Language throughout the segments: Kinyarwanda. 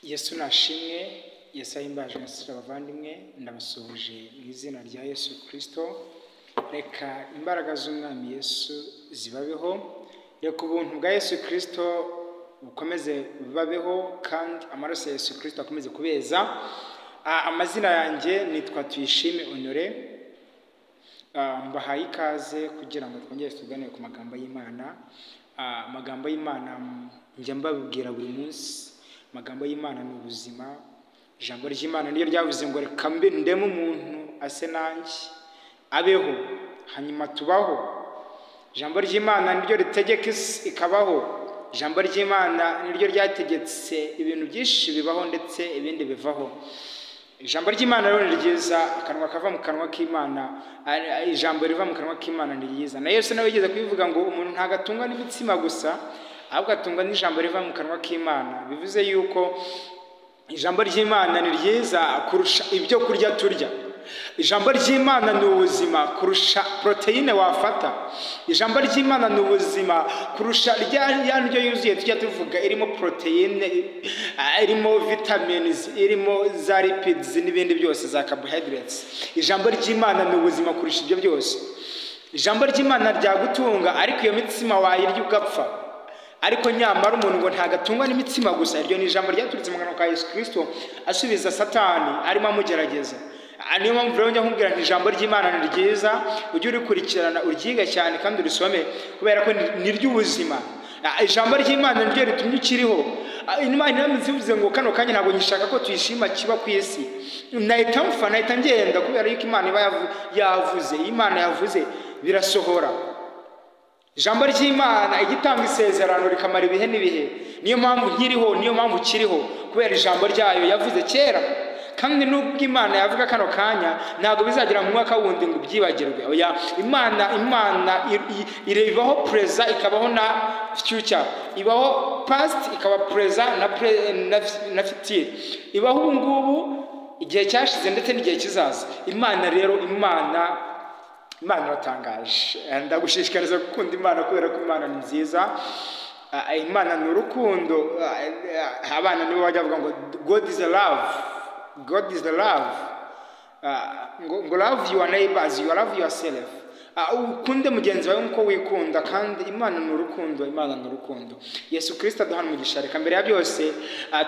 Yesu nashimwe, Yesu ahimbaje mwese abavandimwe, ndabasuhuje mu izina rya Yesu Kristo. Reka imbaraga z'umwami Yesu zibabeho, reka ubuntu bwa Yesu Kristo bukomeze bubabeho, kandi amaraso ya Yesu Kristo akomeze kubeza. Amazina yanjye nitwa Tuyishime Honore. Mbahaye ikaze kugira ngo twongere tuganire ku magambo y'Imana. Amagambo y'Imana njya mbabwira buri munsi. Amagambo y'Imana ni ubuzima. Ijambo ry'Imana niyo ryavuze ngo reka ndeme umuntu ase nanjye abeho, hanyuma tubaho. Ijambo ry'Imana niryo ritegeka isi ikabaho. Ijambo ry'Imana niryo ryategetse ibintu byinshi bibaho ndetse ibindi bivaho. Ijambo ry'Imana rero ni ryiza, akanwa kava mu kanwa k'Imana, ijambo riva mu kanwa k'Imana ni ryiza. Na Yesu nawe yigeze kubivuga ngo umuntu ntagatungwa n'imitsima gusa, ahubwo atungwa n'ijambo riva mu kanwa k'Imana. Bivuze yuko ijambo ry'Imana ni ryiza kurusha ibyo kurya turya. Ijambo ry'Imana ni ubuzima kurusha proteine wafata. Ijambo ry'Imana ni ubuzima kurusha ya ndyo yuzuye tujya tuvuga irimo proteine, irimo vitamins, irimo za lipids n'ibindi byose za carbohydrates. Ijambo ry'Imana ni ubuzima kurusha ibyo byose. Ijambo ry'Imana ryagutunga, ariko iyo mitsima wayirya ugapfa. Ariko nyamara umuntu ngo ntagatungwa n'imitsima gusa. Iryo ni ijambo ryaturutse mu kanwa ka Yesu Kristo asubiza Satani arimo amugerageza. Niyo mpamvu rero njya nkubwira nti ijambo ry'Imana ni ryiza, ujye urikurikirana uryiga cyane kandi urisome, kubera ko ni ry'ubuzima. Ijambo ry'Imana niryo ritumye ukiriho. Imana ivuze ngo kano kanya ntabwo nyishaka ko tuyishima kiba ku isi, nahita mfa, nahita ngenda, kubera yuko Imana iba yavuze. Imana yavuze birasohora. Ijambo ry'Imana igitanga isezerano rikamara ibihe n'ibihe. Niyo mpamvu nkiriho, niyo mpamvu ukiriho, kubera ijambo ryayo yavuze kera. Kandi nubwo Imana yavuga kano kanya, ntabwo bizagira mu mwaka wundi ngo byibagirwe. Oya, Imana ibaho present ikabaho na future, ibaho past ikaba present na future, ibaho ubu ngubu, igihe cyashize ndetse n'igihe kizaza. Imana rero, Imana iratangaje. Ndagushishikariza gukunda Imana, kubera ko Imana ni nziza. Imana ni urukundo. Abana nibo bajya bavuga ngo God is a love. God is the love. Ngo love your neighbors, you love yourself. Ukunde mugenzi wawe nkuko wikunda, kandi Imana ni urukundo. Imana ni urukundo. Yesu Kristo aduhana umugisha. Reka mbere ya byose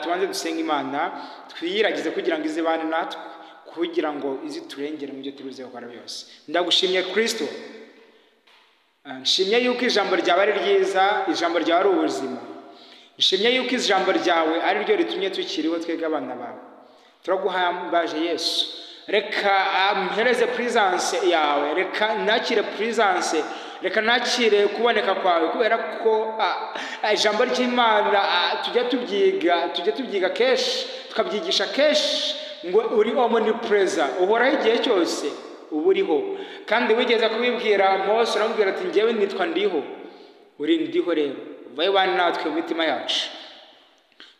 tubanze dusenga Imana, twiyiragize kugira ngo izibane natwe, kugira ngo izi turengere mu byo turuze gukora byose. Ndagushimye Kristo. Nshimye yuko ijambo ryawe ari ryiza, ijambo ryawe ari ubuzima. Nshimye yuko ijambo ryawe ari ryo ritumye tukiriho twebwe abana bawe. Turaguhambaje Yesu. Reka mpereze presence yawe, reka nakire presence, reka nakire kuboneka kwawe, kubera ko ijambo ry'Imana tujya tubyiga kenshi, tukabyigisha kenshi, ngo uri omnipresent, uhoraho igihe cyose, uba uriho. Kandi wigeze kubibwira Mose, uramubwira ati njyewe nitwa ndiho. Uri ndiho rero, vayo bane natwe mu mitima yacu.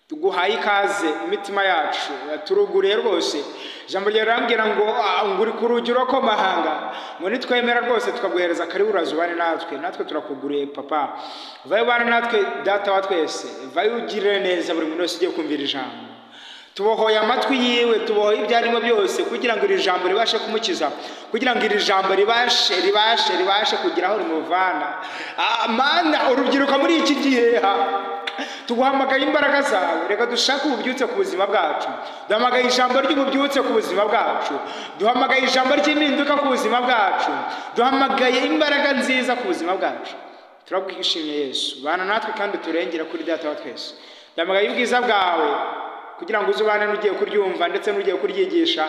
Tuguhaye ikaze mu mitima yacu, turuguriye rwose. Ijambo ryawe rirambwira ngo uri ku rugi urakomahanga, ngo nitwemera rwose tukaguhereza karibu urazubane natwe turakuguriye Papa. Vayo bane natwe Data wa twese, vayo ugirire neza buri muntu wese ugiye kumvira ijambo. Tubohoye amatwi yiwe, tubohoye ibyarimo byose, kugira ngo iri jambo ribashe kumukiza, kugira ngo iri jambo ribashe kugira aho rimuvana. Mana, urubyiruko muri iki gihe tuguhamagaye imbaraga zawe. Reka dushake ububyutse ku buzima bwacu. Duhamagaye ijambo ry'ububyutse ku buzima bwacu. Duhamagaye ijambo ry'impinduka ku buzima bwacu. Duhamagaye imbaraga nziza ku buzima bwacu. Turabwishimiye Yesu. Bana natwe kandi turengera kuri Data wa twese. Duhamagaye ubwiza bwawe, kugira ngo uzubane n'ugiye kuryumva ndetse n'ugiye kuryigisha.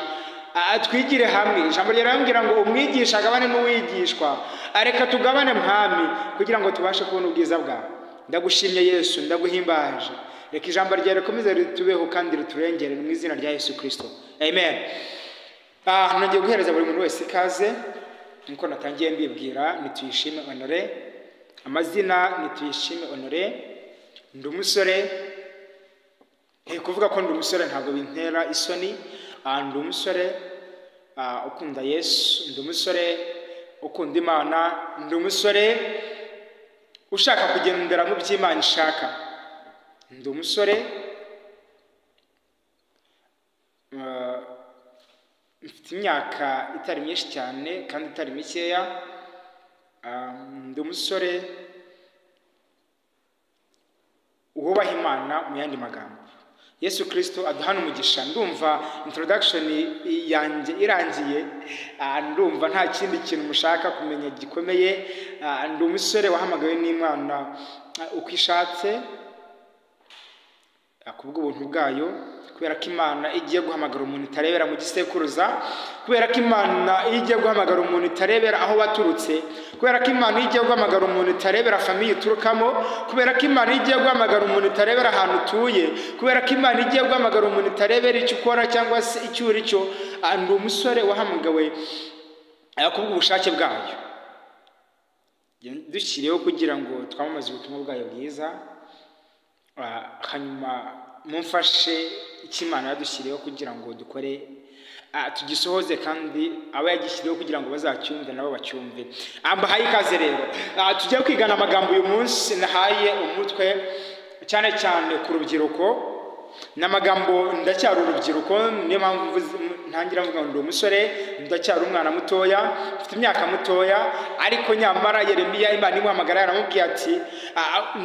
Twigire hamwe. Ijambo rirambwira ngo umwigisha agabane n'uwigishwa. Reka tugabane mwami, kugira ngo tubashe kubona ubwiza bwawe. Ndagushimye Yesu, ndaguhimbaje. Reka ijambo ryawe rikomeze ritubeho kandi riturengere mu izina rya Yesu Kristo. Amen. Nongeye guhereza buri muntu wese ikaze. Nkuko natangiye mbibwira, ni Tuyishime Honore. Amazina ni Tuyishime Honore. Ndi umusore. Kuvuga ko ndi umusore ntabwo bintera isoni. Ndi umusore ukunda Yesu. Ndi umusore ukunda Imana. Ndi umusore ushaka kugendera mu by'Imana ishaka. Ndi umusore mfite imyaka itari myinshi cyane kandi itari mikeya. Ndi umusore wubaha Imana mu yandi magambo. Yesu Kristo aduhana umugisha. Ndumva introduction yanjye irangiye, ndumva nta kindi kintu mushaka kumenya gikomeye. Ndi umusore wahamagawe n'Imana uko ishatse kubw'ubuntu bwayo, kubera ko Imana igiye guhamagara umuntu itarebera mu gisekuruza, kubera ko Imana igiye guhamagara umuntu itarebera aho waturutse, kubera ko Imana igiye guhamagara umuntu itarebera famiye uturukamo, kubera ko Imana igiye guhamagara umuntu itarebera ahantu utuye, kubera ko Imana igiye guhamagara umuntu itarebera icyo ukora cyangwa se icyo uri cyo. Ndi umusore wahamagawe kubw'ubushake bwayo, dushyiriyeho kugira ngo twamamaze ubutumwa bwayo bwiza. Hanyuma mumfashe icyo Imana yadushyiriyeho kugira ngo dukore tugisohoze, kandi aba yagishyiriyeho kugira ngo bazacyumve nabo bacyumve. Mbahaye ikaze rero, tugiye kwigana amagambo uyu munsi nahaye umutwe cyane cyane ku rubyiruko. N'amagambo ndacyari urubyiruko, niyo mpamvu ntangira mvuga ngo ndi umusore, ndacyari umwana mutoya, mfite imyaka mutoya. Ariko nyamara Yeremiya Imana imuhamagara yaramubwiye ati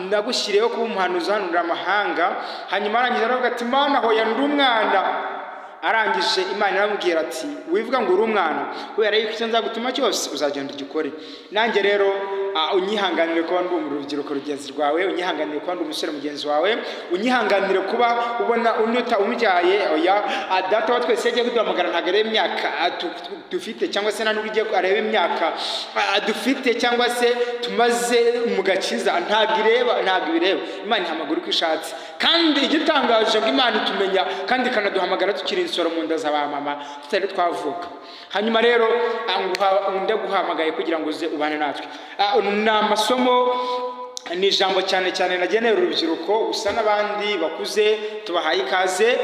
ndagushyiriyeho kuba umuhanuzi uhanurira amahanga. Hanyuma arangiza aravuga ati Mana hoya ndi umwana. Arangije Imana iramubwira ati wivuga ngo uri umwana, kubera yuko icyo nzagutuma cyose uzagenda ugikore. Nanjye rero unyihanganire kuba ndi urubyiruko rugenzi rwawe, unyihanganire kuba ndi umusore mugenzi wawe, unyihanganire kuba ubona unuta umubyaye. Oya, data wa twese yagiye kuduhamagara ntabwo areba imyaka dufite, cyangwa se ntabwo ugiye areba imyaka dufite cyangwa se tumaze mu gakiza. Ntabwo ibireba. Imana ihamagara uko ishatse, kandi igitangaje ngo Imana itumenya kandi ikanaduhamagara tukiri insoro mu nda za mama tutari twavuka. Hanyuma rero ndaguhamagaye kugira ngo uze ubane natwe. Ni amasomo, ni ijambo cyane cyane nageneye urubyiruko, gusa n'abandi bakuze tubahaye ikaze,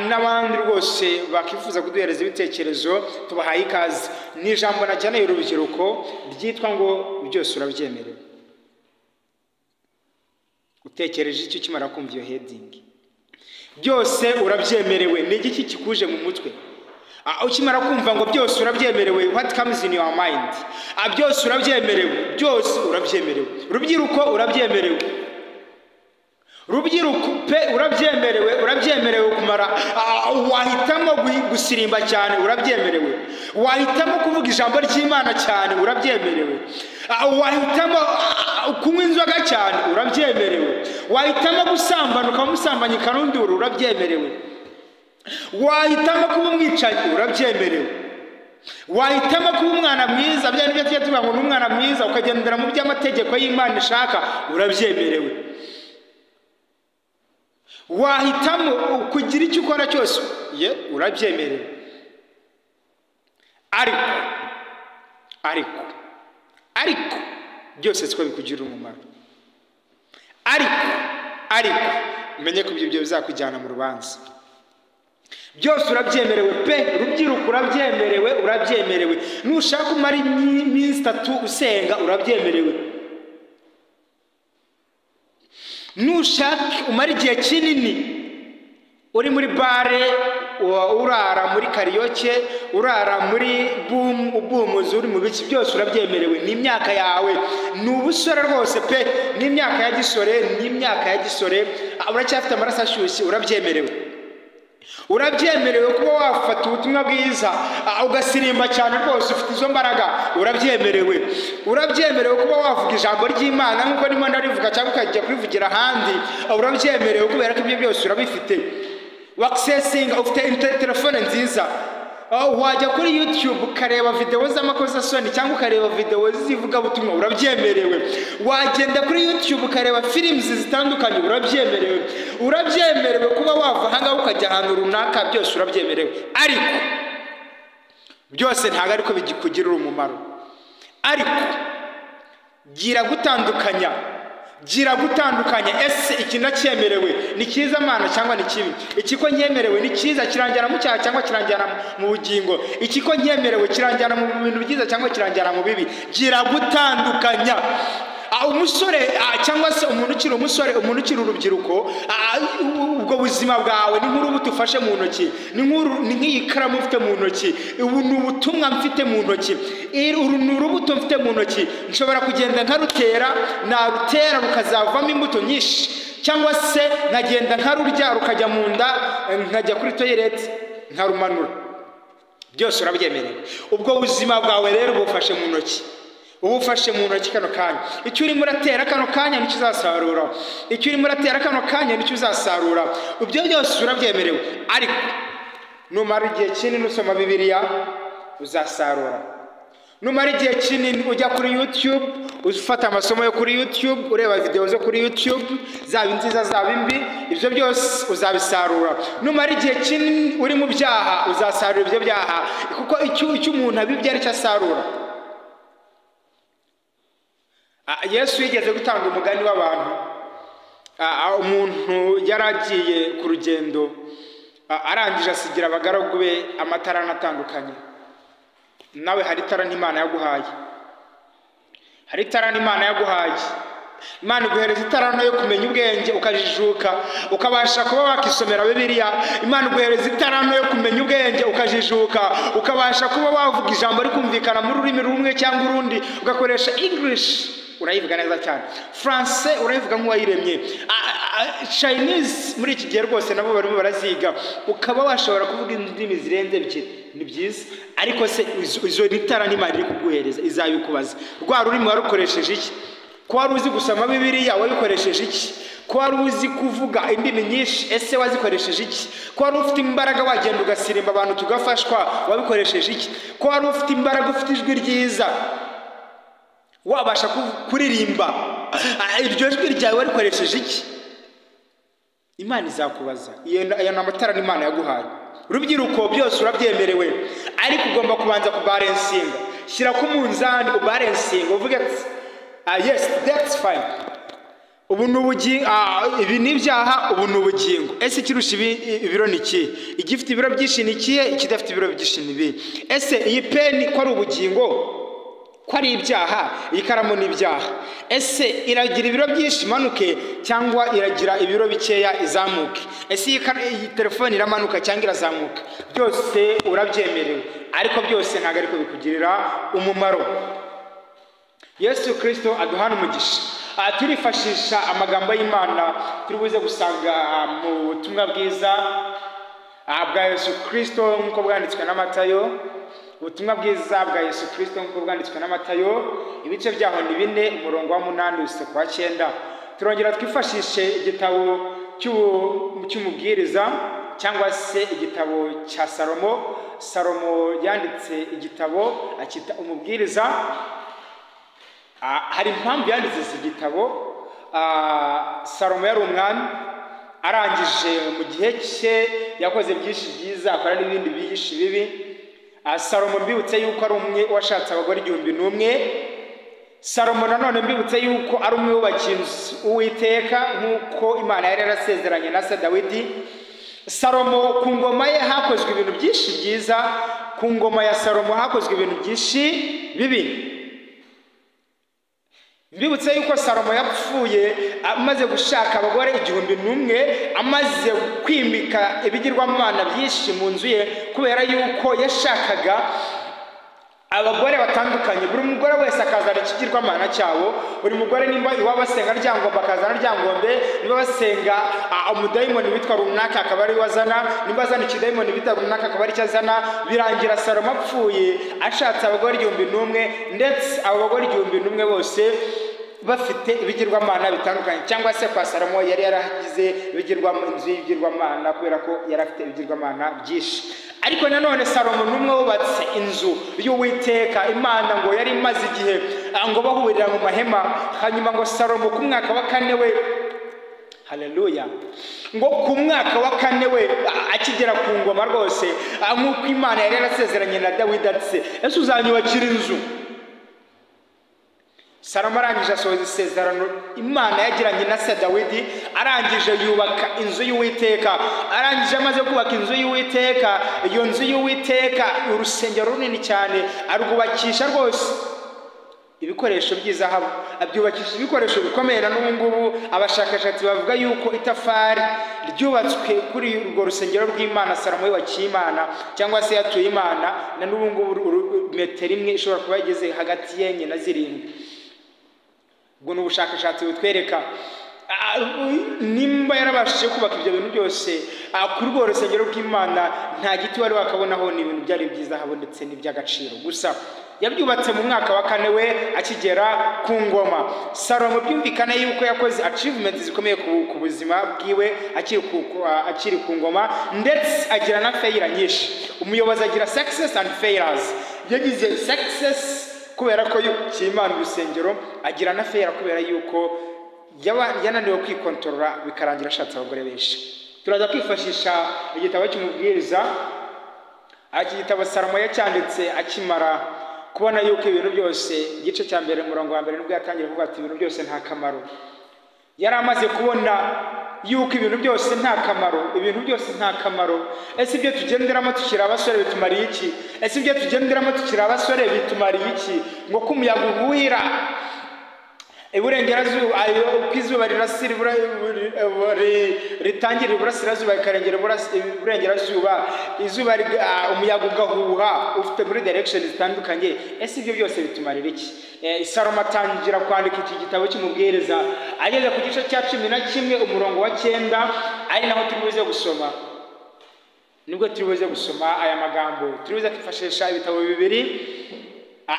n'abandi rwose bakifuza kuduhereza ibitekerezo tubahaye ikaze. Ni ijambo nageneye urubyiruko ryitwa ngo byose urabyemerewe. Utekereje icyo kimara kumva iyo heading, byose urabyemerewe, ni igiki kikuje mu mutwe? Ukimara kumva ngo byose urabyemerewe, what comes in your mind? Byose urabyemerewe, byose urabyemerewe. Rubyiruko urabyemerewe, rubyiruko pe urabyemerewe kumara. Wahitamo gusirimba cyane, urabyemerewe. Wahitamo kuvuga ijambo ry'Imana cyane, urabyemerewe. Wahitamo kunywa inzoga cyane, urabyemerewe. Wahitamo gusambana ukamusambanyi kanunduru, urabyemerewe. Wahitamo kuba umwicanyi, urabyemerewe. Wahitamo kuba umwana mwiza, bya nibyo tujya tuvuga ngo ni umwana mwiza, ukagendera mu by'amategeko y'Imana ishaka, urabyemerewe. Wahitamo kugira icyo ukora cyose, urabyemerewe. Ariko byose siko bikugira umumaro. Ariko menye ko ibyo bizakujyana mu rubanza. Byose urabyemerewe pe, rubyiruko urabyemerewe. Nushaka umara iminsi 3 usenga, urabyemerewe. Nushaka umara igihe kinini uri muri bare, urara muri karaoke, urara muri bumuzi, uri mu biki, byose urabyemerewe. Ni imyaka yawe, ni ubusore rwose pe, ni imyaka ya gisore, uracyafite amaraso ashyushye, urabyemerewe. Urabyemerewe kuba wafata ubutumwa bwiza ugasirimba cyane rwose, ufite izo mbaraga, urabyemerewe. Urabyemerewe kuba wavuga ijambo ry'Imana nk'uko ndimo ndarivuga, cyangwa ukajya kurivugira ahandi, urabyemerewe, kubera ko ibyo byose urabifite. Waccessinga, ufite telefone nziza, wajya kuri YouTube ukareba video z'amakozasoni cyangwa ukareba video zivuga butumwa, urabyemerewe. Wagenda kuri YouTube ukareba films zitandukanye, urabyemerewe. Urabyemerewe kuba wava hanga ukajya ahantu runaka, byose urabyemerewe. Ariko byose ntago ariko bigikugirira umumaro. Ariko gira gutandukanya, ese iki ndacyemerewe ni cyiza Mana cyangwa ni kibi? Iki ko nyemerewe ni cyiza, kiranjyana mu cyaha cyangwa kiranjyana mu bugingo? Iki ko nyemerewe kiranjyana mu bintu byiza cyangwa kiranjyana mu bibi? Gira gutandukanya. umusore cyangwa se umuntu ukiri umusore, umuntu ukiri urubyiruko, ubwo buzima bwawe ni nk'urubuto ufashe mu ntoki, ni nk'ikaramu ufite mu ntoki, ubu ni ubutumwa mfite mu ntoki, uru ni urubuto mfite mu ntoki, nshobora kugenda nkarutera, narutera rukazavamo imbuto nyinshi, cyangwa se nkagenda nkarurya rukajya mu nda, nkajya kuri toilette nkarumanura, byose urabyemerewe. ubwo buzima bwawe rero bufashe mu ntoki, ubu ufashe mu ntoki kano kanya. Icyo urimo uratera kano kanya nicyo uzasarura, icyo urimo uratera kano kanya nicyo uzasarura. Ibyo byose urabyemerewe, ariko numara igihe kinini usoma Bibiliya uzasarura. Numara igihe kinini ujya kuri YouTube, ufata amasomo yo kuri YouTube, ureba video zo kuri YouTube, zaba inziza zaba imbi, ibyo byose uzabisarura. Numara igihe kinini uri mu byaha uzasarura ibyo byaha, kuko icyo umuntu abibye ari cyo asarura. Yesu yigeze gutanga umugani w'abantu. Umuntu yaragiye ku rugendo, arangije asigira abagaragu be amatara atandukanye. Nawe hari itara n'Imana yaguhaye, hari itara n'Imana yaguhaye. Imana iguhereza itara yo kumenya ubwenge, ukajijuka, ukabasha kuba wakisomera Bibiliya. Imana iguhereza itara yo kumenya ubwenge, ukajijuka, ukabasha kuba wavuga ijambo rikumvikana mu rurimi rumwe cyangwa urundi, ugakoresha English urayivuga neza cyane, Français urayivuga nk'uwayiremye, Chinese muri iki gihe rwose nabo barimo baraziga, ukaba washobora kuvuga indimi zirenze ebyiri. Ni byiza, ariko se izo itara n'Imana iri kuguhereza izabikubaza, rwa rurimi warukoresheje iki? Ko wari uzi gusoma Bibiliya wabikoresheje iki? Ko wari uzi kuvuga indimi nyinshi, ese wazikoresheje iki? Ko wari ufite imbaraga wagenda ugasirimba abantu tugafashwa, wabikoresheje iki? Ko wari ufite imbaraga, ufite ijwi ryiza, wabasha kuririmba, iryo jwi ryawe warikoresheje iki? Imana izakubaza. Iyo amatara n'Imana yaguhaye. Urubyiruko byose urabyemerewe, ariko ugomba kubanza kubarensinga. Shyira ku munzani ubarensinga, uvuge ati yes, that's fine. Ubu nubugi ibi n'ibyaha, ubu nubugingo. Ese ikirusha ibiro ni iki? Igifite ibiro byinshi ni ikihe? Ikidafite ibiro byinshi ni ibi? Ese iyi peni ko ari ubugingo, ko ari ibyaha, iyi karamu ni ibyaha. Ese iragira ibiro byinshi imanuke cyangwa iragira ibiro bikeya izamuke? Ese iyi telefone iramanuka cyangwa irazamuka? Byose urabyemerewe, ariko byose ntabwo ariko bikugirira umumaro. Yesu Kristo aduhana umugisha. Turifashisha amagambo y'Imana turi buze gusanga mu butumwa bwiza bwa Yesu Kristo nk'uko bwanditswe na Matayo. Ubutumwa bwiza bwa Yesu Kristo nk'uko bwanditswe na Matayo, ibice byaho ni 4, umurongo wa 8 use kwa 9. Turongera twifashishe igitabo cy'umubwiriza cyangwa se igitabo cya Salomo. Salomo yanditse igitabo akita umubwiriza. Hari impamvu yanditse iki gitabo. Salomo yari umwami, arangije mu gihe cye yakoze byinshi byiza, akora n'ibindi byinshi bibi. Salomo mbibutse yuko ari umwe washatse abagore 1,000. Salomo nanone mbibutse yuko ari umwe wubakiye inzu Uwiteka nk'uko Imana yari yarasezeranye na se Dawidi. Salomo ku ngoma ye hakozwe ibintu byinshi byiza, ku ngoma ya Salomo hakozwe ibintu byinshi bibi. Mbibutse yuko Salomo yapfuye amaze gushaka abagore 1,000, amaze kwimika ibigirwamana byinshi mu nzu ye, kubera yuko yashakaga abagore batandukanye. Buri mugore wese akazana ikigirwamana cyawo. Buri mugore nimba iwabo basenga ryangombe akazana ryangombe, niba basenga umudayimoni witwa runaka akaba ari wazana, niba azana ikidayimoni bita runaka akaba ari cyazana. Birangira Salomo apfuye ashatse abagore 1,000, ndetse abo bagore 1,000 bose bafite ibigirwamana bitandukanye, cyangwa se kwa Salomo yari yaragize inzu y'ibigirwamana kubera ko yari afite ibigirwamana byinshi. Ariko nanone Salomo numwe wubatse inzu y'Uwiteka. Imana ngo yari imaze igihe ngo bahurira mu mahema. Hanyuma ngo Salomo ku mwaka wa 4 we, haleluya, ngo ku mwaka wa 4 we akigera ku ngoma rwose, nk'uko Imana yari yarasezeranye na Dawidi ati ese uzanyubakira inzu. Salomo arangije asohoza isezerano Imana yagiranye na se Dawidi, arangije yubaka inzu y'Uwiteka. Arangije amaze kubaka inzu y'Uwiteka, iyo nzu y'Uwiteka urusengero runini cyane arwubakisha rwose ibikoresho by'izahabu, abyubakisha ibikoresho bikomeye. Na n'ubu ngubu abashakashatsi bavuga yuko itafari ryubatswe kuri urwo rusengero rw'Imana Salomo yubakiye Imana cyangwa se yatuye Imana, na n'ubu ngubu metero imwe ishobora kuba igeze hagati y'enye na zirindwi. Ubwo n'ubushakashatsi butwereka nimba yarabashije kubaka ibyo bintu byose kuri urwo rusengero rw'Imana, nta giti wari wakabonaho, ni ibintu byari byizahabu ndetse n'iby'agaciro. Gusa yabyubatse mu mwaka wa 4 we akigera ku ngoma. Salomo byumvikana yuko yakoze achievements zikomeye ku buzima bwiwe akiri ku ngoma, ndetse agira na failure nyinshi. Umuyobozi agira success and failures. Yagize success kubera ko y'Imana urusengero, agira na failure kubera yuko yananiwe kwikontorora bikarangira ashatse abagore benshi. Turaza kwifashisha igitabo cy'umubwiriza. Iki gitabo Salomo yacyanditse akimara kubona yuko ibintu byose, igice cya mbere umurongo wa mbere nibwo yatangiye kuvuga ati ibintu byose nta kamaro. Yari amaze kubona yuko ibintu byose nta kamaro, ibintu byose nta kamaro. Ese ibyo tugenderamo tukiri abasore bitumariye iki? Ese ibyo tugenderamo tukiri abasore bitumariye iki? Ngo kumuyaga uhuhira iburengerazuba, uko izuba rirasira ritangira iburasirazuba rikarengera iburengerazuba, izuba umuyaga ugahuha ufite muri direction zitandukanye. Ese ibyo byose bitumarira iki? Salomo atangira kwandika iki gitabo cy'umubwiriza ageze ku gice cya 11 umurongo wa 9, ari naho turibuze gusoma. Nibwo turibuze gusoma aya magambo, turibuze kwifashisha ibitabo bibiri.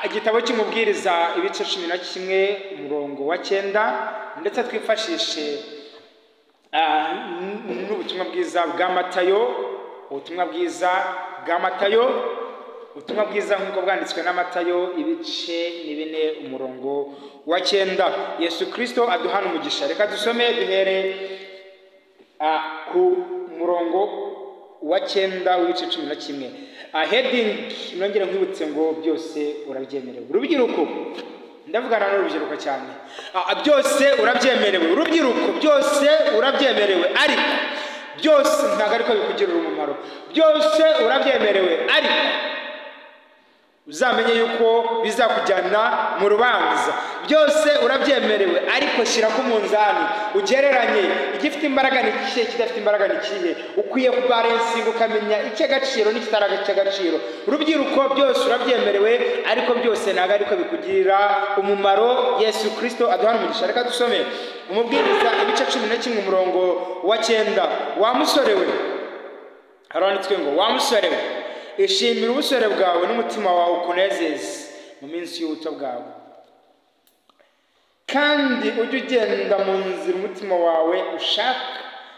Igitabo cy'umubwiriza ibice 11 umurongo wa 9, ndetse twifashishe n'ubutumwa bwiza bwa Matayo, ubutumwa bwiza bwa Matayo, ubutumwa bwiza nk'uko bwanditswe na Matayo ibice 4 umurongo wa 9. Yesu Kristo aduhana umugisha. Reka dusome duhere ku murongo wa 9 w'ibice 11. Heading nongera nkwibutse ngo byose urabyemerewe. Urubyiruko, ndavugana n'urubyiruko cyane. Byose urabyemerewe. Urubyiruko, byose urabyemerewe, ariko byose ntabwo ariko bikugirira umumaro. Byose urabyemerewe, ariko uzamenye yuko bizakujyana mu rubanza. Byose urabyemerewe, ariko shyira ku munzani ugereranye igifite imbaraga n'ikihe, kidafite imbaraga n'ikihe. Ukwiye kubarensinga ukamenya icy'agaciro n'ikitaragaciro. Urubyiruko, byose urabyemerewe, ariko byose ntabwo ariko bikugirira umumaro. Yesu Kristo aduhana umugisha. Reka dusome umubwiriza ibice 11 umurongo wa 9. Wa musore we, haranditswe ngo wa musore we, ishimira ubusore bwawe n'umutima wawe ukunezeze mu minsi y'ubuto bwawe, kandi ujye ugenda mu nzira umutima wawe ushaka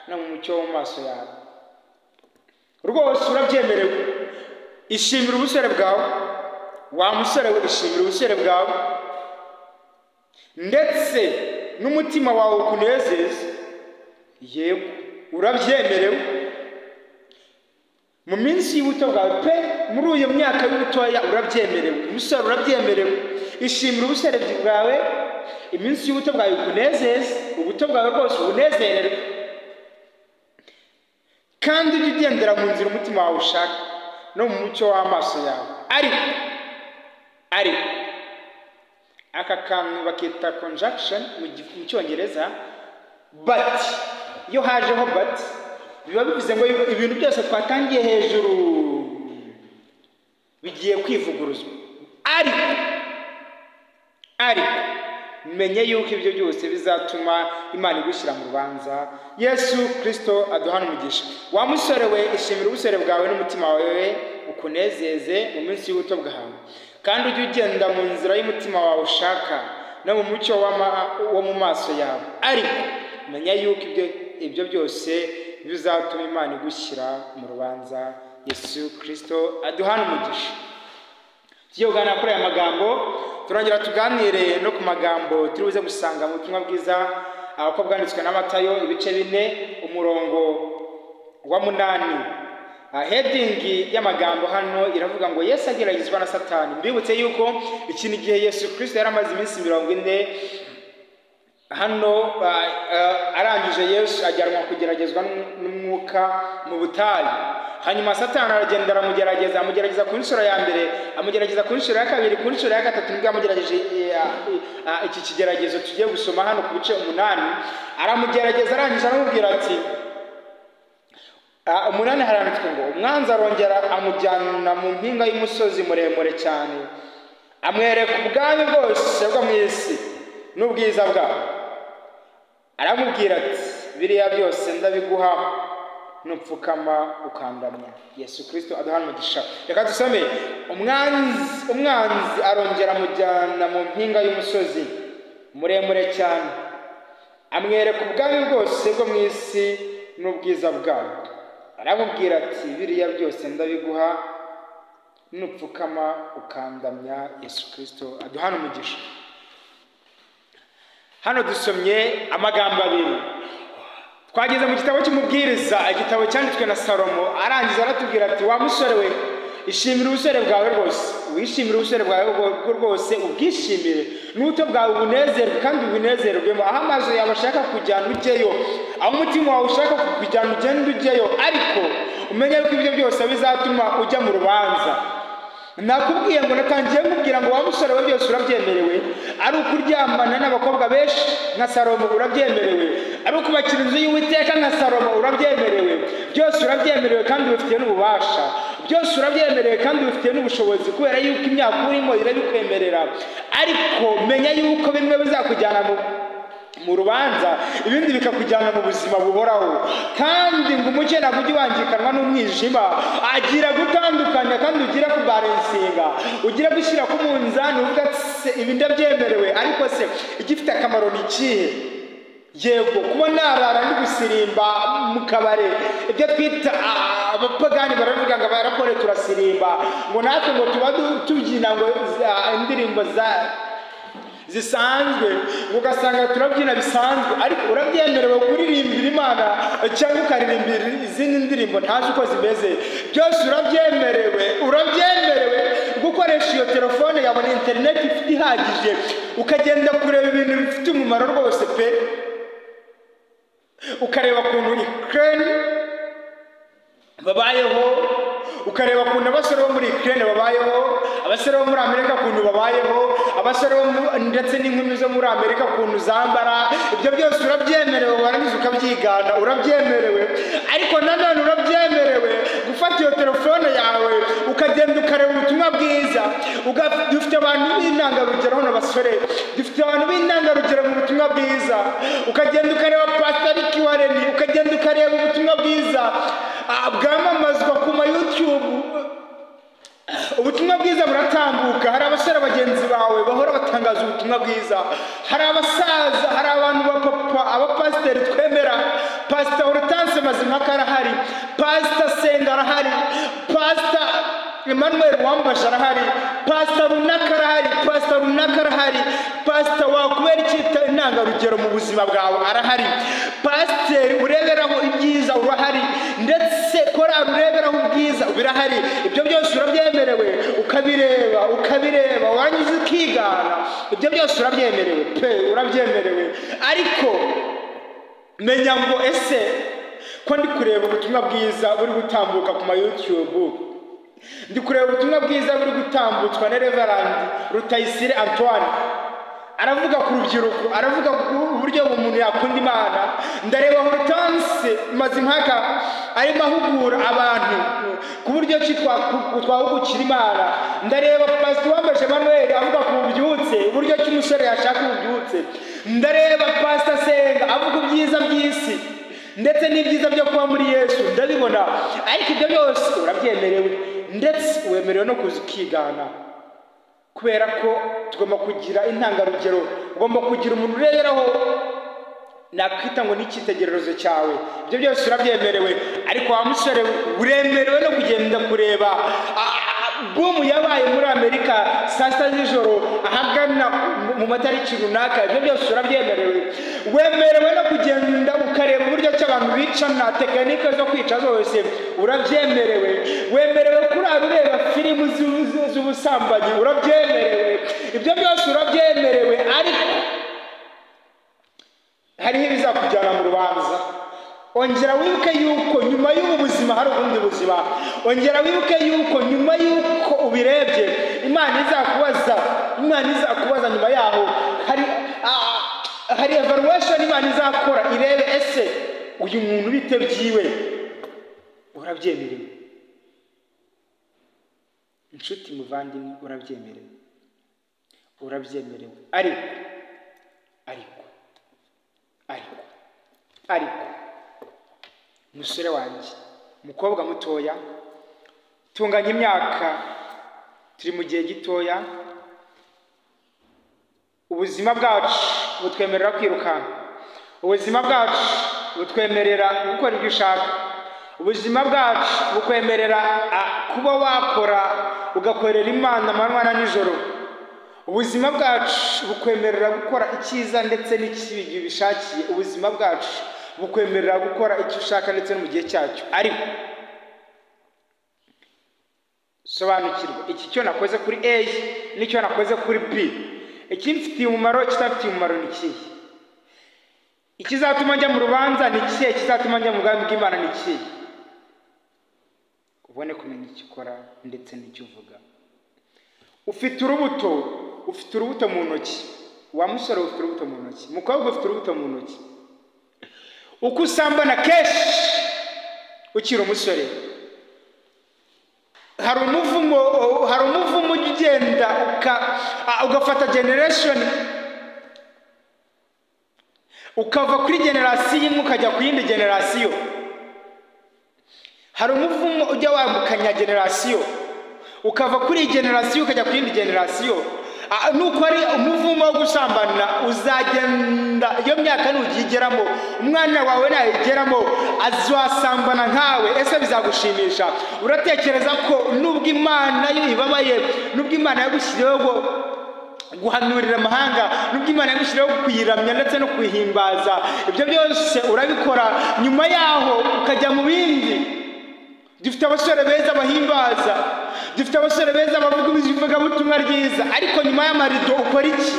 no mu mucyo wo mu maso yawe. Rwose urabyemerewe. Ishimira ubusore bwawe. Wa musore we, ishimira ubusore bwawe ndetse n'umutima wawe ukunezeze. Yego, urabyemerewe. Mu minsi y'ubuto bwawe pe, muri uyu myaka y'ubutoya urabyemerewe. Umusore urabyemerewe. Ishimira ubusore bwawe, iminsi y'ubuto bwawe ukunezeze, ubuto bwawe rwose ubunezererwe, kandi ujye ugendera mu nzira umutima wawe ushaka no mu mucyo w'amaso yawe. Ariko aka kantu bakita conjunction mu Cyongereza, but. Iyo hajeho but biba bivuze ngo ibintu byose twatangiye hejuru bigiye kwivuguruzwa. Ariko menye yuko ibyo byose bizatuma Imana igushyira mu rubanza. Yesu Kristo aduhana umugisha. Wa musore we, ishimira ubusore bwawe n'umutima wawe ukunezeze mu minsi y'ubuto bwawe, kandi ujye ugenda mu nzira y'umutima wawe ushaka no mu mucyo wo mu maso yawe. Ariko menya yuko ibyo byose bizatuma Imana igushyira mu rubanza. Yesu Kristo aduhana umugisha. Tugiye kuganira kuri aya magambo, turongera tuganire no ku magambo turibuze gusanga mu butumwa bwiza uko bwanditswe na Matayo ibice 4 umurongo wa 8. Heading y'amagambo hano iravuga ngo Yesu ageragezwa na Satani. Mbibutse yuko ikindi gihe Yesu Kristo yari amaze iminsi 40 hano arangije Yesu ajyanwa kugeragezwa n'umwuka mu butayu. hanyuma Satani aragenda amugerageza ku nshuro ya mbere, amugerageza ku nshuro ya kabiri, ku nshuro ya gatatu nibwo amugerageje iki kigeragezo tugiye gusoma hano ku bice 8. Aramugerageza arangije aramubwira ati 8 haranditswe ngo umwanzi arongera amujyana mu mpinga y'umusozi muremure cyane, amwereka ubwami bwose bwo mu isi n'ubwiza bwawo. Aramubwira ati biriya byose ndabiguha nupfukama ukandamya. Yesu Kristo aduhana umugisha. Reka dusome. Umwanzi arongera amujyana mu mpinga y'umusozi muremure cyane, amwereka ubwami bwose bwo mu isi n'ubwiza bwawo. Aramubwira ati biriya byose ndabiguha nupfukama ukandamya. Yesu Kristo aduhana umugisha. Hano dusomye amagambo abiri. Twageze mu gitabo cy'umubwiriza, igitabo cyanditswe na Salomo. Arangiza aratubwira ati wa musore we, ishimira ubusore bwawe rwose, wishimira ubusore bwawe rwose, ubwishimire n'ubuto bwawe ubunezerwe kandi ubunezerwemo. Aho amaso yawe ashaka kujyana ujyeyo, aho umutima wawe ushaka kujyana ugende ujyeyo, ariko umenye ko ibyo byose bizatuma ujya mu rubanza. Nakubwiye ngo natangiye mubwira ngo wa musore we byose urabyemerewe, ari ukuryamana n'abakobwa benshi nka Salomo urabyemerewe, ari ukubakira inzu y'Uwiteka nka Salomo urabyemerewe, byose urabyemerewe kandi ubifitiye n'ububasha, byose urabyemerewe kandi ubifitiye n'ubushobozi, kubera yuko imyaka urimo irabikwemerera. Ariko menya yuko bimwe bizakujyana mu rubanza, ibindi bikakujyana mu buzima buhoraho. Kandi ngo umucyo ntabwo ujye wangikanwa n'umwijima, agira gutandukanya kandi ugira kubarensinga, ugira gushyira ku munzani uvuga se ibi ndabyemerewe, ariko se igifite akamaro ni ikihe? Yego kuba narara ndi gusirimba mu kabare, ibyo twita abapagani baravuga ngo barakore turasirimba, ngo natwe ngo tuba tubyina ngo indirimbo zisanzwe, ugasanga turabyina bisanzwe, ariko urabyemerewe kuririmbira Imana cyangwa ukaririmbira izindi ndirimbo ntazi uko zimeze. Byose urabyemerewe gukoresha iyo telefone yawe na internet ifite ihagije, ukagenda kureba ibintu bifite umumaro rwose pe, ukareba ukuntu Ukraine babayeho, ukareba ukuntu abasore bo muri Ukraine babayeho, abasore bo muri Amerika ukuntu babayeho, abasore ndetse n'inkumi zo muri Amerika ukuntu zambara. Ibyo byose urabyemerewe, warangiza ukabyigana, urabyemerewe. Ariko nanone urabyemerewe gufata iyo telefone yawe ukagenda ukareba ubutumwa bwiza. Dufite abantu b'intangarugero hano basore, dufite abantu b'intangarugero mu butumwa bwiza, ukagenda ukareba Pastor Kiwareni, ukagenda ukareba ubutumwa bwiza bwamamazwa ku ma YouTube. Ubutumwa bwiza buratambuka, hari abasore bagenzi bawe bahora batangaza ubutumwa bwiza, hari abasaza, hari abantu bapapa, abapasiteri twemera, Pastor Hortense Mazimpaka arahari, Pastor Senga arahari, Pastor Emmanuel Wambasha arahari, Pastor Runaka arahari, Pastor Runaka arahari, Pastor wakubera icyita intangarugero mu buzima bwawe arahari, Pastor ureberaho ibyiza urahari, ndetse korali ureberaho ubwiza birahari. Ibyo byose urabyemerewe, ukabireba warangiza ukigana. Ibyo byose urabyemerewe pe, urabyemerewe. Ariko menya ngo ese ko ndi kureba ubutumwa bwiza buri gutambuka ku ma YouTube, ndi kureba ubutumwa bwiza buri gutambutswa na Reverend Rutayisire Antoine, aravuga ku rubyiruko, aravuga uburyo umuntu yakunda Imana. Ndareba Hortense Mazimpaka arimo ahugura abantu ku buryo twahugukira Imana. Ndareba Pastor Wambasha Emmanuel avuga ku bubyutse, uburyo cy'umusore yashaka ububyutse. Ndareba Pastor Senga avuga ibyiza by'isi ndetse n'ibyiza byo kuba muri Yesu, ndabibona. Ariko ibyo byose urabyemerewe, ndetse wemerewe no kuzikigana, kubera ko tugomba kugira intangarugero, ugomba kugira umuntu ureberaho nakwita ngo n'icyitegererezo cyawe. Ibyo byose urabyemerewe. Ariko wa musore uremerewe no kugenda kureba boom yabaye muri Amerika saa sita z'ijoro ahagana mu matariki runaka. Ibyo byose urabyemerewe. Wemerewe no kugenda ukareba uburyo cy'abantu bicana, tekinike zo kwica zose urabyemerewe. Wemerewe kurara ureba filimi z'ubusambanyi urabyemerewe. Ibyo byose urabyemerewe. Ariko hariho ibizakujyana mu rubanza. ongera wibuke yuko nyuma y'ubu buzima hari ubundi buzima. Ongera wibuke yuko nyuma y'uko ubirebye Imana izakubaza nyuma yaho hari evaluation Imana izakora irebe ese uyu muntu bite byiwe urabyemerewe. Inshuti muvandimwe urabyemerewe ariko musore wanjye, umukobwa mutoya, tunganya imyaka, turi mu gihe gitoya, ubuzima bwacu butwemerera kwirukanka, ubuzima bwacu butwemerera gukora ibyo ushaka, ubuzima bwacu bukwemerera kuba wakora ugakorera Imana amanywa na nijoro, ubuzima bwacu bukwemerera gukora icyiza ndetse n'ikibi igihe ubishakiye, ubuzima bwacu bukwemerera gukora icyo ushaka ndetse no mu gihe cyacyo. Ariko sobanukirwa iki cyo nakoze kuri A n'icyo nakoze kuri B, ikimfitiye umumaro kitafitiye umumaro ni kihe? Ikizatuma njya mu rubanza ni kihe? Ikizatuma njya mu bwami bw'Imana ni kihe? Ubone kumenya icyo ukora ndetse n'icyo uvuga. Ufite urubuto mu ntoki, wa musore ufite urubuto mu ntoki, umukobwa ufite urubuto mu ntoki. Uko usambana kenshi ukiri umusore, hari umuvumo ugenda ugafata generation, ukava kuri generasiyo imwe ukajya ku yindi generasiyo. Hari umuvumo ujya wambukanya generasiyo, ukava kuri generasiyo ukajya ku yindi generasiyo. Nuko ari umuvumo wo gusambana uzagenda iyo myaka nugigeramo, umwana wawe nayigeramo azasambana nkawe. Ese bizagushimisha? Uratekereza ko nubwo Imana yo ibabaye, nubwo Imana yagushyiriyeho guhanurira amahanga, nubwo Imana yagushyiriyeho kuyiramya ndetse no kuyihimbaza, ibyo byose urabikora, nyuma yaho ukajya mu bindi. Dufite abasore beza bahimbaza, dufite abasore beza bavuga ivugabutumwa ryiza, ariko nyuma y'amarido ukora iki?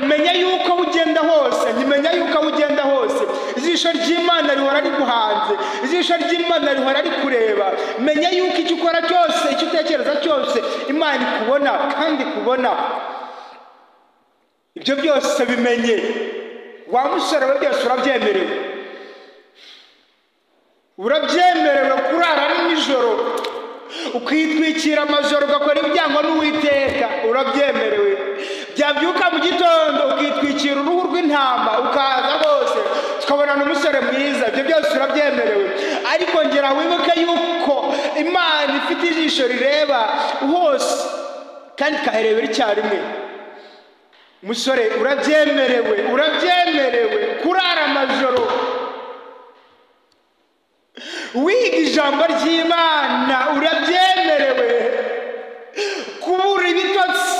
Menya yuko ugenda hose, nimenya yuko ugenda hose ijisho ry'Imana rihora riguhanze, ijisho ry'Imana rihora rikureba. Menya yuko icyo ukora cyose, icyo utekereza cyose Imana ikubona kandi kubona. Ibyo byose bimenye. Wa musore we byose urabyemerewe kurara nijoro, ukitwikira amajoro ugakora ibyango n'Uwiteka, urabyemerewe. Byabyuka mu gitondo ukitwikira uruhu rw'intama ukaza bose tukabonana umusore mwiza, ibyo byose urabyemerewe. Ariko ngera wibuke yuko Imana ifite ijisho rireba hose kandi ikaharebera icyarimwe. Umusore urabyemerewe kurara amajoro wiga ijambo ry'Imana, urabyemerewe kubura ibitotsi.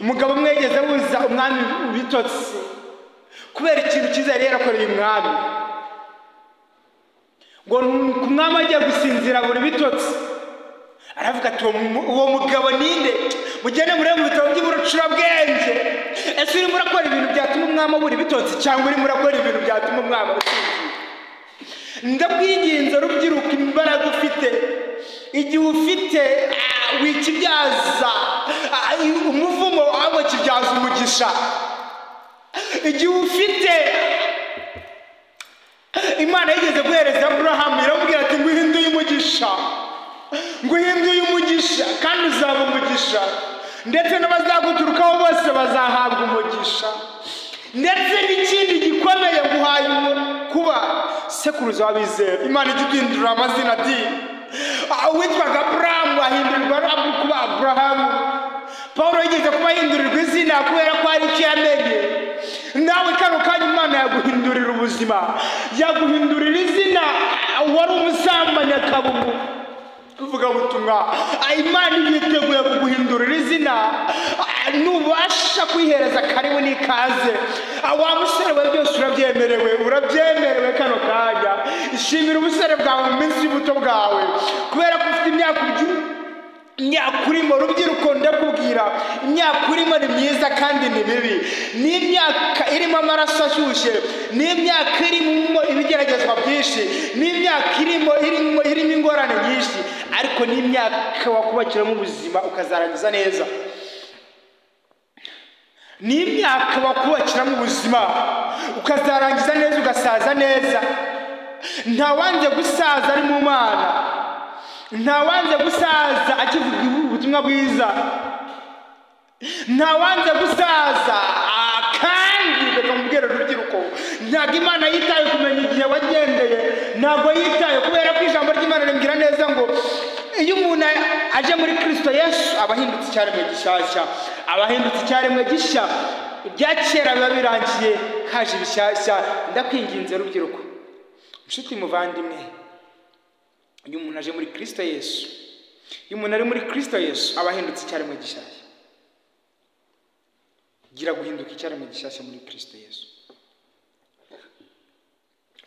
Umugabo mwegeze wuza umwami ibitotsi kubera ikintu cyiza yari yarakoreye umwami, ngo ku mwami agiye gusinzira buri bitotsi. Aravuga ati uwo mugabo ninde? Mugende murebe mu bitabo by'ubucurabwenge, ese urimo urakora ibintu byatuma umwami abura ibitotsi cyangwa urimo urakora ibintu byatuma umwami asinzira? Ndakwinginze rubyiruka, imbaraga ufite, igihe ufite wikibyaza umuvumo, ahubwo kibyaza umugisha. Igihe ufite, Imana yigeze guhereza Aburahamu, iramubwira ati nguhinduye umugisha kandi uzaba umugisha, ndetse n'abazaguturukaho bose bazahabwa umugisha, ndetse n'ikindi gikomeye nguhaye kuba sekuruza w'abizera. Imana ijya ihindura amazina ati uwitwaga Aburahamu ahindurirwa kuba Aburahamu. Pawulo yigeze kuba ahindurirwa izina kubera ko hari icyo yamenye. Nawe kano kanya Imana yaguhindurira ubuzima, yaguhindurira izina. Wari umusambanyi akaba uvuga butumwa, Imana yiteguye kuguhindurira izina. Nubasha kwihereza karibu n'ikaze. Wa musore we byose urabyemerewe kano kanya. Ishimira ubusore bwawe mu minsi y'ubuto bwawe, kubera ko ufite imyaka imyaka urimo rubyiruko ndakubwira, imyaka urimo ni myiza kandi ni mibi, ni imyaka irimo amaraso ashyushye, ni imyaka irimo ibigeragezwa byinshi, ni imyaka irimo ingorane nyinshi, ariko ni imyaka wakubakiramo ubuzima ukazarangiza neza. Ni imyaka wakubakiramo ubuzima ukazarangiza neza, ugasaza neza. Ntawanze gusaza ari mu Mana, ntawanze gusaza akivuga ubutumwa bwiza, ntawanze gusaza kandi reka mubwire urubyiruko, ntabwo Imana yitaye kumenya igihe wagendeye, ntabwo yitaye, kubera ko ijambo ry'Imana rimbwira neza ngo iyo umuntu aje muri Kristo Yesu aba ahindutse icyaremwe gishyashya, aba ahindutse icyaremwe gishya, ibya kera biba birangiye haje ibishyashya. Ndakwinginze rubyiruko, inshuti muvandimwe, iyo umuntu aje muri Kristo Yesu, iyo umuntu ari muri Kristo Yesu aba ahindutse icyaremwe gishyashya. Gira guhinduka icyaremwe gishyashya muri Kristo Yesu.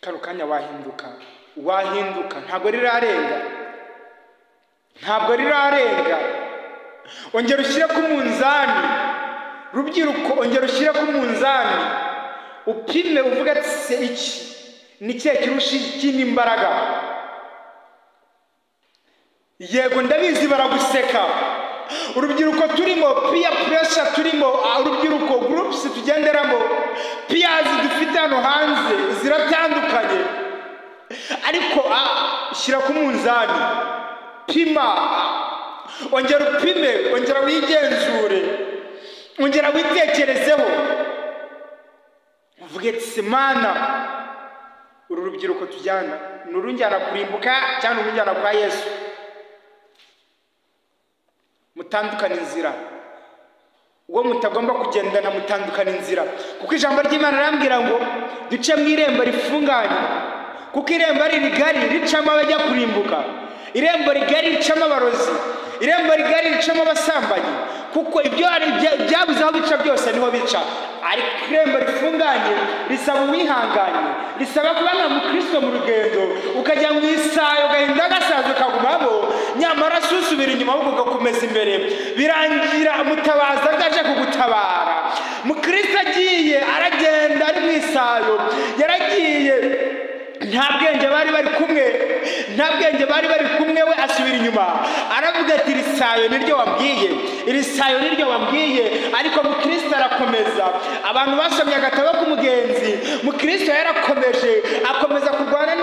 Kano kanya wahinduka, ntabwo rirarenga, ntabwo rirarenga. Ongera ushyire ku munzani rubyiruko, ongera ushyire ku munzani, upime uvuga ati se iki ni cye kirusha ikindi imbaraga. Yego ndabizi baraguseka, urubyiruko turimo, peer pressure turimo, urubyiruko groups tugenderamo, peers dufite hano hanze ziratandukanye, ariko shyira ku munzani, pima, ongera upime, ongera wigenzure, ongera witekerezeho, uvuge ati Mana, uru rubyiruko tujyana nurunjyana kurimbuka cyangwa nurunjyana kwa Yesu. Mutandukana inzira, uwo mutagomba kugendana mutandukana inzira, kuko ijambo ry'Imana rambwira ngo duce mu irembo rifunganye, kuko irembo ari rigari ricamo abajya kurimbuka, irembo rigari ricamo abarozi, irembo rigari ricamo abasambanyi, kuko ibyo byabuze aho bica byose niho bica. Ariko irembo rifunganye risaba uwihanganye, risaba kubana mu Kristo mu rugendo, ukajya mu isayo ugahinda gasaza ukagumamo, nyamara susubira inyuma ahubwo ugakomeza imbere. Birangira umutabaza agaje kugutabara. Mu Kristo agiye aragenda ari mu isayo, yaragiye nta bwenge bari kumwe, we asubira inyuma aravuga ati iri sayo niryo wambwiye, ariko mu Kristo arakomeza. Abantu basomye agatabo k'umugenzi, mu Kristo yarakomeje, akomeza kurwana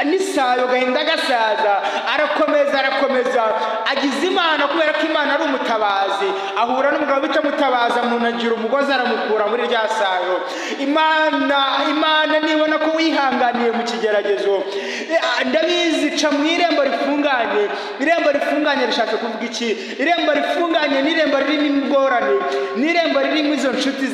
n'isayo gahinda gasaza, arakomeza agize Imana, kubera ko Imana ari umutabazi. Ahura n'umugabo bita mutabaza, umuntu agira umugozi aramukura muri rya sayo. Imana nibona ko wihanganiye mu kigeragezo, ndabizi, ca mu irembo rifunganye. Irembo rifunganye rishatse kuvuga iki? Irembo rifunganye ni irembo ririmo ingorane, ni irembo ririmo izo nshuti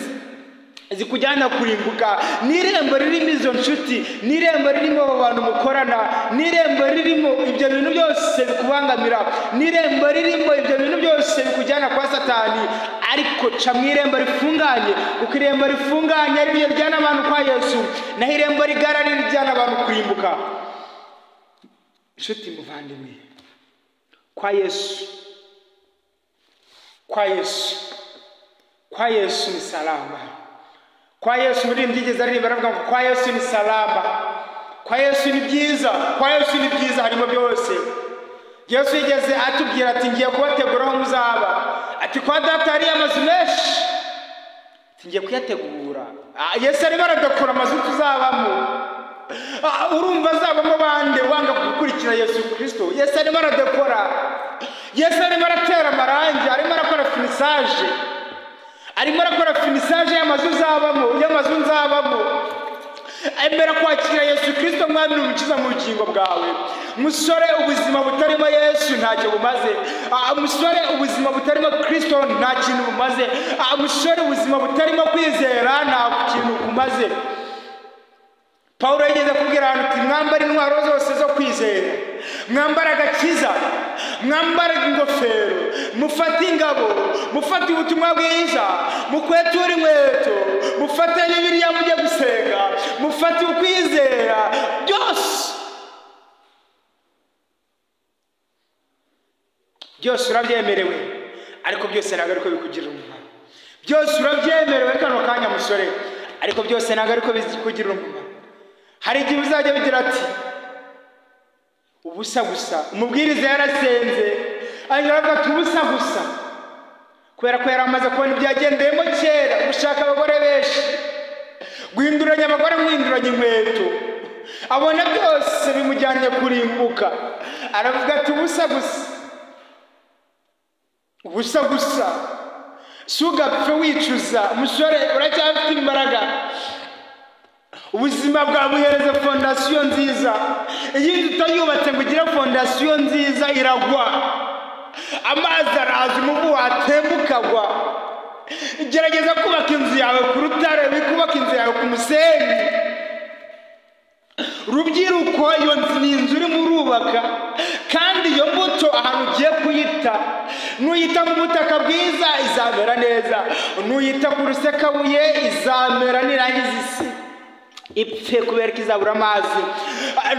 zikujyana kurimbuka, ni irembo ririmo izo nshuti, ni irembo ririmo abo bantu mukorana, ni irembo ririmo ibyo bintu byose bikubangamira, ni irembo ririmo ibyo bintu byose bikujyana kwa Satani. Ariko ca mu irembo rifunganye, kuko irembo rifunganye ari ryo rijyana abantu kwa Yesu, naho irembo rigara rijyana abantu kurimbuka. Inshuti muvandimwe, kwa Yesu ni salama. Kwa Yesu muri mbyigeze ari baravuga ngo kwa Yesu ni salama, kwa Yesu ni byiza, kwa Yesu ni byiza, harimo byose. Yesu yigeze atubwira ati ngiye kubategura aho muzaba, ati kwa Data hari amazu menshi, ngiye kuyategura. Yesu arimo aradakora amazu tuzabamo. Urumva azabamo bande wanga gukurikira Yesu Kristo? Yesu arimo aradakora, Yesu arimo aratera amarangi, arimo arakora finisaje y'amazu uzabamo, y'amazu nzabamo. Emera kwakira Yesu Kristo mwami n'umukiza mu bugingo bwawe. Musore, ubuzima butarimo Yesu ntacyo bumaze. Musore, ubuzima butarimo Kristo nta kintu bumaze. Musore, ubuzima butarimo kwizera nta kintu bumaze. Paulo yigeze kubwira abantu ati mwambare intwaro zose zo kwizera, mwambare agakiza, mwambare ingofero, mufate ingabo, mufate ubutumwa bwiza, mukweture inkweto, mufate Bibiliya mujye gusenga, mufate ukwizera, byose urabyemerewe, ariko byose ntabwo ariko bikugirira umumaro. Byose urabyemerewe kano kanya musore, ariko byose ntabwo ariko bikugirira umumaro. Hari igihe uzajya bigira ati ubusa gusa, umubwiriza yarasenze agira ati ubusa gusa, kubera ko yari amaze kubona ibyagendeyemo kera, gushaka abagore benshi, guhinduranya abagore, guhinduranya inkweto, abona byose bimujyanye kurimbuka, aravuga ati ubusa gusa, ubusa gusa. Sugapfe wicuza umusore, uracyafite imbaraga, ubuzima bwawe buhereza fondasiyo nziza. Iyo utayubatse ngo ugire fondasiyo nziza iragwa, amazi araza, umuvu watemba ukagwa. Gerageza kubaka inzu yawe ku rutare, wikubaka inzu yawe ku musenyi. Rubyiruko, iyo ni inzu urimo urubaka, kandi iyo mbuto ahantu ugiye kuyita, nuyita mu butaka bwiza izamera neza, nuyita ku rusekabuye izamera nirangiza isi ipfe kubera ko izabura amazi.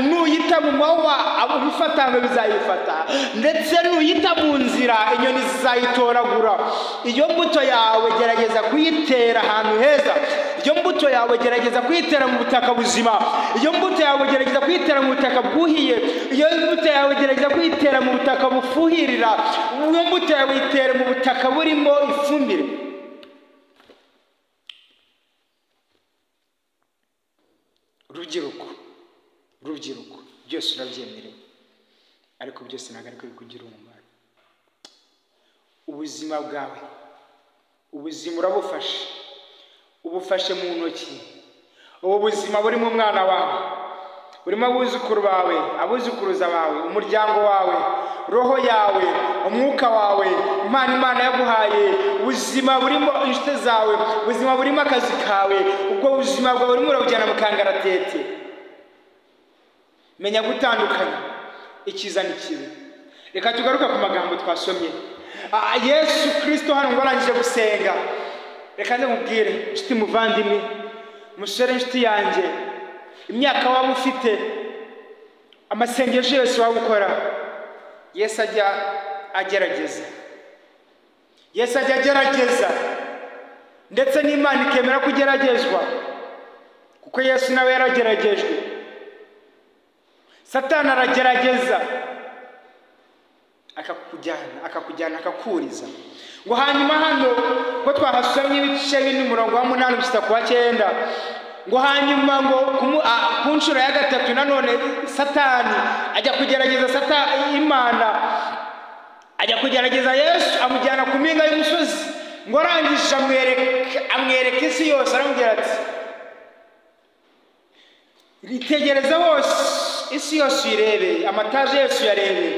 Nuyita mu mahwa ibifatangwe bizayifata, ndetse nuyita mu nzira inyoni zizayitoragura. Iyo mbuto yawe gerageza kuyitera ahantu heza, iyo mbuto yawe gerageza kuyitera mu butaka buzima, iyo mbuto yawe gerageza kuyitera mu butaka bwuhiye, iyo mbuto yawe gerageza kuyitera mu butaka bufuhirira, iyo mbuto yawe yitere mu butaka burimo ifumbire. Rubyiruko, byose urabyemerewe, ariko byose ntabwo ariko bikugira umumaro. Ubuzima bwawe, ubuzima urabufashe, ubufashe mu ntoki. Ubu buzima burimo umwana wawe, burimo abuzukuru bawe, abuzukuruza bawe, umuryango wawe, roho yawe, umwuka wawe, Imana yaguhaye. Ubuzima burimo inshuti zawe, ubuzima burimo akazi kawe. Ubwo buzima bwawe burimo urabujyana mu kangaratete. Menya gutandukanya icyiza n'ikibi. Reka tugaruka ku magambo twasomye. Yesu Kristo hano ngo arangije gusenga, reka ndamubwire inshuti muvandimwe, musore inshuti yanjye, imyaka waba ufite, amasengesho yose waba ukora, Yesu ajya agerageza. Yesu ajya agerageza, ndetse n'Imana ikemera kugeragezwa, kuko Yesu nawe yarageragejwe. Satani aragerageza akakujyana akakuriza ngo hanyuma hano ko twahasomye ibice bine umurongo wa 8 gushika ku 9, ngo hanyuma ngo ku nshuro ya gatatu nanone Satani ajya kugerageza Imana, ajya kugerageza Yesu, amujyana ku mpinga y'umusozi, ngo arangije amwereka isi yose, aramubwira ati ritegereza hose, isi yose irebe, amataje yose yarebe,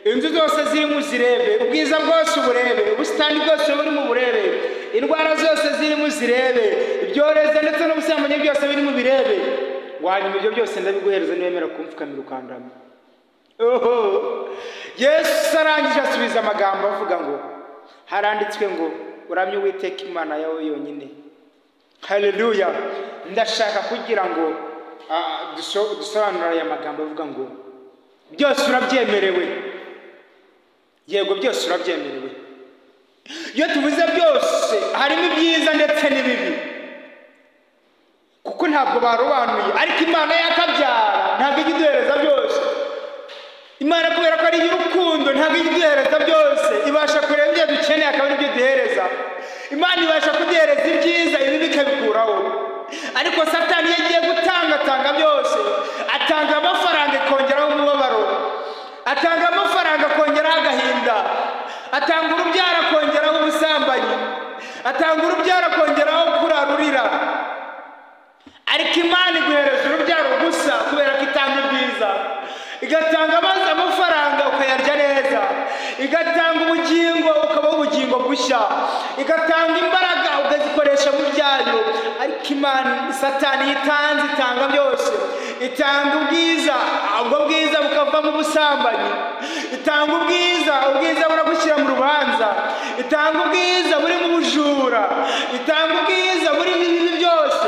inzu zose zirimo zirebe, ubwiza bwose uburebe, ubusitani bwose burimo burebe, indwara zose zirimo zirebe, ibyorezo ndetse n'ubusambanyi byose birimo birebe. Wanyuma ibyo byose ndabiguhereza niwemera kumfukamira ukandama. Yesu arangije asubiza amagambo avuga ngo haranditswe ngo uramye Uwiteka Imana yawe yonyine. Haleluya. Ndashaka kugira ngo dusobanura aya magambo avuga ngo byose urabyemerewe. Yego, byose urabyemerewe. Iyo tuvuze byose harimo ibyiza ndetse n'ibibi, kuko ntabwo barobanuye, ariko Imana yakabyara ntabwo ijya iduhereza byose. Imana kubera ko ari iy'urukundo ntabwo ijya iduhereza byose, ibasha kureba ibyo dukeneye akaba ari byo duhereza. Imana ibasha kuduhereza ibyiza, ibi bikabikuraho. Ariko Satani yagiye gutanga byose, atanga amafaranga akongeraho umubabaro, atanga amafaranga akongeraho agahinda, atanga urubyaro akongeraho ubusambanyi, atanga urubyaro akongeraho kurarurira. Ariko Imana iguhereza urubyaro gusa kubera ko itanga ibyiza, igatanga amafaranga ukayarya neza, igatanga ubugingo ukabaho ubugingo bushya, igatanga imbaraga ukazikoresha mu byayo. Ariko Imana, Satani yitanze, itanga byose, itanga ubwiza, ubwo bwiza bukavamo ubusambanyi, itanga ubwiza buragushyira mu rubanza, itanga ubwiza buri mu bujura, itanga ubwiza buri mu bibi byose.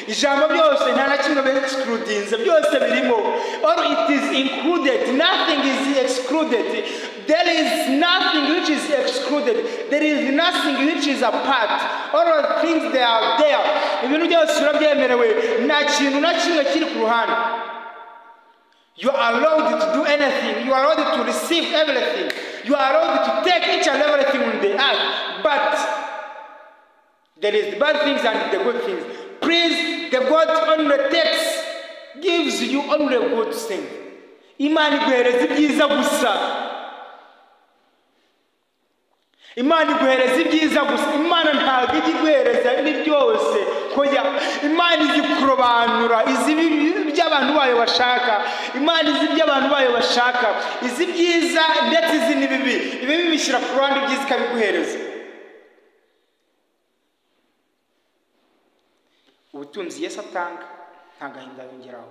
ijambo byose nta na kimwe excludinze, byose birimo. Or it is included, nothing is excluded. There is nothing which is excluded. There is nothing which is apart. All things they are there. Ibintu byose urabyemerewe, nta kintu na kimwe kiri ku ruhande. You are allowed to do anything. You are allowed to receive everything. You are allowed to take each and everything on the earth. But there is the bad things and the good things. Please, the God only takes, gives you only good things. Imana iguhereza ibyiza gusa. Imana iguhereza ibyiza gusa. Imana ntabwo ijya iguhereza byose. Koya Imana izi kurobanura, izi by'abantu bayo bashaka. Imana izi by'abantu bayo bashaka. Izi byiza ndetse izi nibibi. Ibibi bishyira ku ruhande, ibyiza ikabiguhereza. Ubutunzi Yesu atanga nta gahinda yongeraho.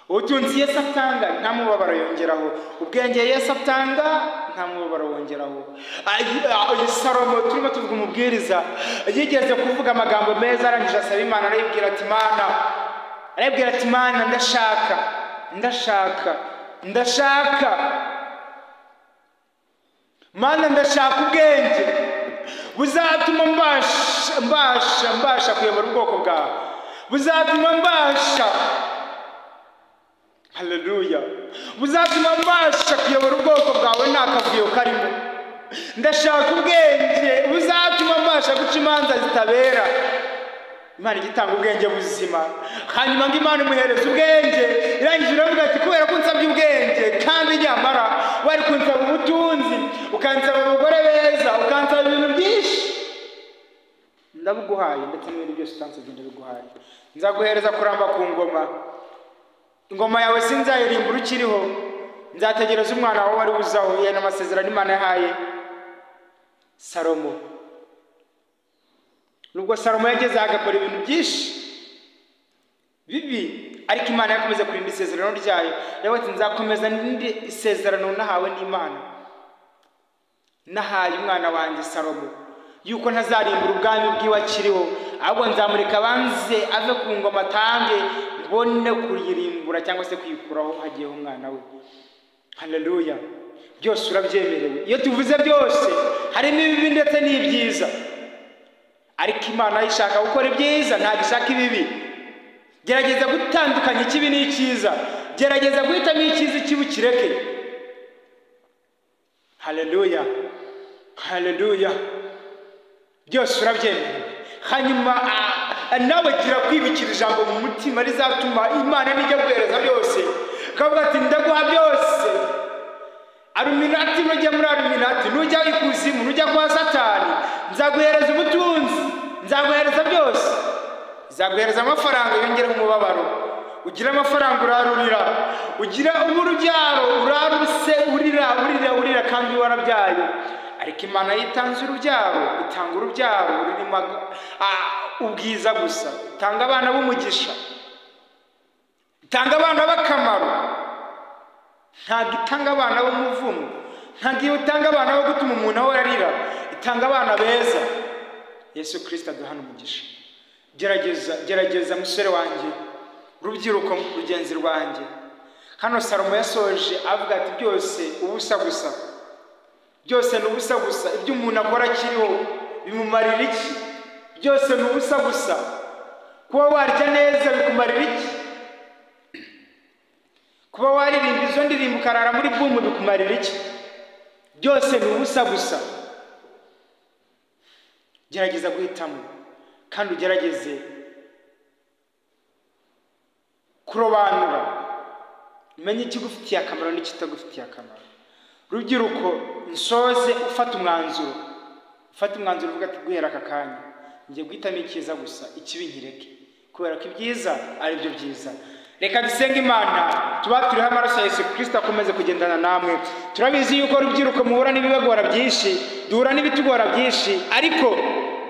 Ubutunzi Yesu atanga nta mubabaro yongeraho. Ubwenge Yesu atanga nta mubabaro wongeraho. Salomo turimo tuvuga umubwiriza yigeze kuvuga amagambo meza arangije asaba Imana, arayibwira ati Mana ndashaka Mana ndashaka ubwenge buzatuma mbasha kuyobora ubwoko bwawe, buzatuma mbasha, haleluya, buzatuma mbasha kuyobora ubwoko bwawe nta kavuyo karimo. Ndashaka ubwenge buzatuma mbasha guca imanza zitabera. Imana igitanga ubwenge buzima, hanyuma ngo Imana imuhereza ubwenge. Irangije iravuga ati kubera ko nsabye ubwenge kandi nyamara wari kunsaba ubutunzi, ukansaba abagore beza, ukansaba ibintu byinshi, ndabuguhaye, ndetse n'ibindi byose utansabye ndabiguhaye. Nzaguhereza kuramba ku ngoma. Ingoma yawe sinzayirimbura ukiriho, nzategereza umwana wawe wari uzaho. Ye n'amasezerano Imana yahaye Salomo. Nubwo Salomo yageze agakora ibintu byinshi bibi, ariko Imana yakomeze kurinda isezerano ryayo. Yavuze ati nzakomeza n'indi isezerano nahawe n'Imana. Nahaye umwana wanjye Salomo yuko ntazarimbura ubwami bw'iwe akiriho, ahubwo nzamureka banze ave ku ngoma atange, mbone kuyirimbura cyangwa se kuyikuraho hagiyeho umwana we. Haleluya. Byose urabyemerewe. Iyo tuvuze byose harimo ibibi ndetse n'ibyiza, ariko Imana ishaka gukora ibyiza, ntabwo ishaka ibibi. Gerageza gutandukanya ikibi n'icyiza, gerageza guhitamo icyiza ikibi kireke. Haleluya, haleluya. Byose urabyemerewe. Hanyuma nawe gira kwibikira ijambo mu mutima rizatuma Imana nijya guhereza byose. Kavuga ati ndaguha byose. Aluminati nujya muri Aluminati, nujya ikuzimu, nujya kwa Satani, nzaguhereza ubutunzi, nzaguhereza byose. Nzaguhereza amafaranga yongera umubabaro. Ugira amafaranga urarurira, ugira urubyaro urarurira kandi warabyaye. Ariko Imana yitanze urubyaro, itanga urubyaro rurimo ubwiza gusa. Itanga abana b'umugisha, itanga abana b'akamaro, ntabwo itanga abana b'umuvumo, ntabwo itanga abana bo gutuma umuntu ahora arira. Itanga abana beza. Yesu Kristo aduhana umugisha. Gerageza musore wanjye, rubyiruko rugenzi rwanjye. Hano Salomo yasoje avuga ati byose ubusa gusa, byose ni ubusa gusa. Ibyo umuntu akora kiriho bimumarira iki? Byose ni ubusa gusa. Kuba warya neza bikumarira iki? Kuba waririmba izo ndirimbo ukarara muri bumu bikumarira iki? Byose ni ubusa gusa. Gerageza guhitamo kandi ugerageze kurobanura, umenye ikigufitiye akamaro n'ikitagufitiye akamaro. Rubyiruko nsoze ufata umwanzuro uvuga ati guhera aka kanya ngiye guhitamo icyiza gusa, ikibi nkireke, kubera ko ibyiza ari byo byiza. Reka dusenge Imana, tuba turiho amaraso ya Yesu Kristo akomeze kugendana namwe. Turabizi yuko rubyiruko muhura n'ibibagora byinshi, duhura n'ibitugora byinshi, ariko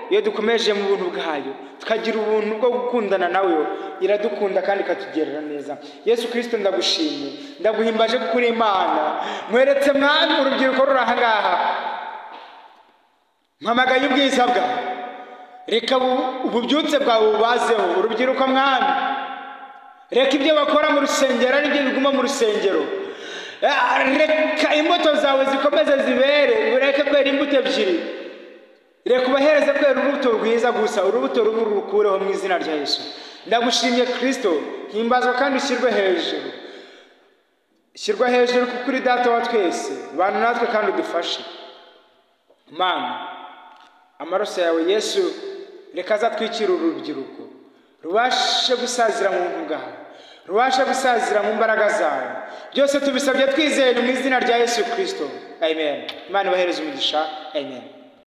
iyo dukomeje mu buntu bwayo tukagira ubuntu bwo gukundana nawe, iradukunda kandi ikatugerera neza. Yesu Kristo ndagushimye, ndaguhimbaje kuko uri Imana. Mweretse mwami urubyiruko ruri aha ngaha, mpamagaye ubwiza bwawe, reka ububyutse bwawe bubazeho urubyiruko mwami, reka ibyo bakora mu rusengero n'ibyo biguma mu rusengero, reka imbuto zawe zikomeze zibere, ureke kwera imbuto ebyiri, reka ubahereze kwera urubuto rwiza gusa, urubuto rubi rukureho mu izina rya Yesu. Ndagushimye Kristo, himbazwa kandi ushyirwe hejuru, shyirwa hejuru kuko uri data wa twese, bana natwe kandi udufashe Mana. Amaraso yawe Yesu reka azatwikira urubyiruko, rubashe gusazira mu bwawe, rubashe gusazira mu mbaraga zawe. Byose tubisabye twizeye mu izina rya Yesu Kristo, amen. Imana ibahereze umugisha, amen.